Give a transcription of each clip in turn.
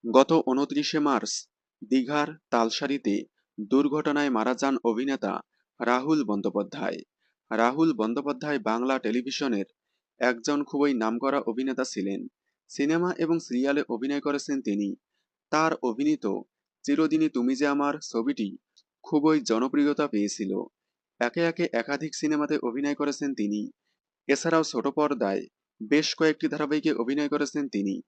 গত ২৯শে মার্চ দীঘার তালসারীতে দুর্ঘটনায় মারা যান অভিনেতা রাহুল বন্দ্যোপাধ্যায়। রাহুল বন্দ্যোপাধ্যায় বাংলা টেলিভিশনের একজন খুবই নামকরা অভিনেতা ছিলেন। সিনেমা এবং সিরিয়ালে অভিনয় করেছেন তিনি। তার অভিনীত চিরদিনই তুমি যে আমার ছবিটি খুবই জনপ্রিয়তা পেয়েছিল। একে একে একাধিক সিনেমাতে অভিনয় করেছেন তিনি। এছাড়াও ছোট পর্দায় বেশ কয়েকটি ধারাবাহিকে অভিনয় করেছেন তিনি।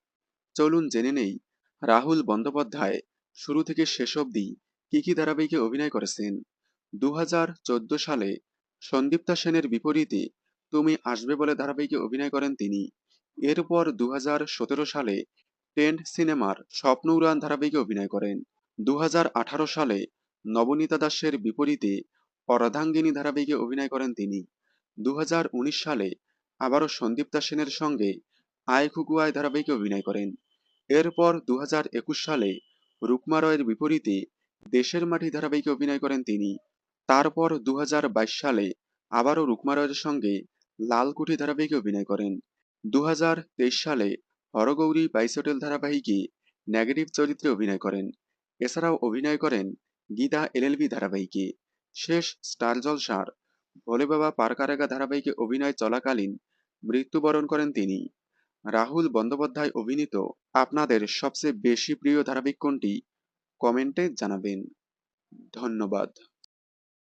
চলুন জেনে নেই রাহুল বন্দ্যোপাধ্যায় শুরু থেকে শেষ অবধি কি কি ধারাবাহিকে অভিনয় করেছেন। 2014 সালে সন্দীপ্তা সেনের বিপরীতে তুমি আসবে বলে ধারাবাহিকে অভিনয় করেন তিনি। এরপর 2017 সালে টেন্ট সিনেমার স্বপ্ন উড়ান ধারাবাহিকে অভিনয় করেন। 2018 সালে নবনীতা দাসের বিপরীতে অর্ধাঙ্গিনী ধারাবাহিকে অভিনয় করেন তিনি। 2019 সালে আবারও সন্দীপ্তা সেনের সঙ্গে আয় খুকু আয় ধারাবাহিকে অভিনয় করেন। এরপর 2021 সালে রুকমা রয়ের বিপরীতে দেশের মাটি ধারাবাহিকে অভিনয় করেন তিনি। তারপর 2022 সালে আবারও রুকমা রয়ের সঙ্গে লালকুঠি ধারাবাহিকে অভিনয় করেন। 2023 সালে হরগৌরী বাইসোটেল ধারাবাহিকে নেগেটিভ চরিত্রে অভিনয় করেন। এছাড়াও অভিনয় করেন গীতা এলএলবি ধারাবাহিকে। শেষ স্টার জলসার ভোলে বাবা পার কারেগা ধারাবাহিকে অভিনয় চলাকালীন মৃত্যুবরণ করেন তিনি। রাহুল বন্দ্যোপাধ্যায় অভিনীত আপনাদের সবচেয়ে বেশি প্রিয় ধারাবাহিক কোনটি? কমেন্টে জানাবেন। ধন্যবাদ।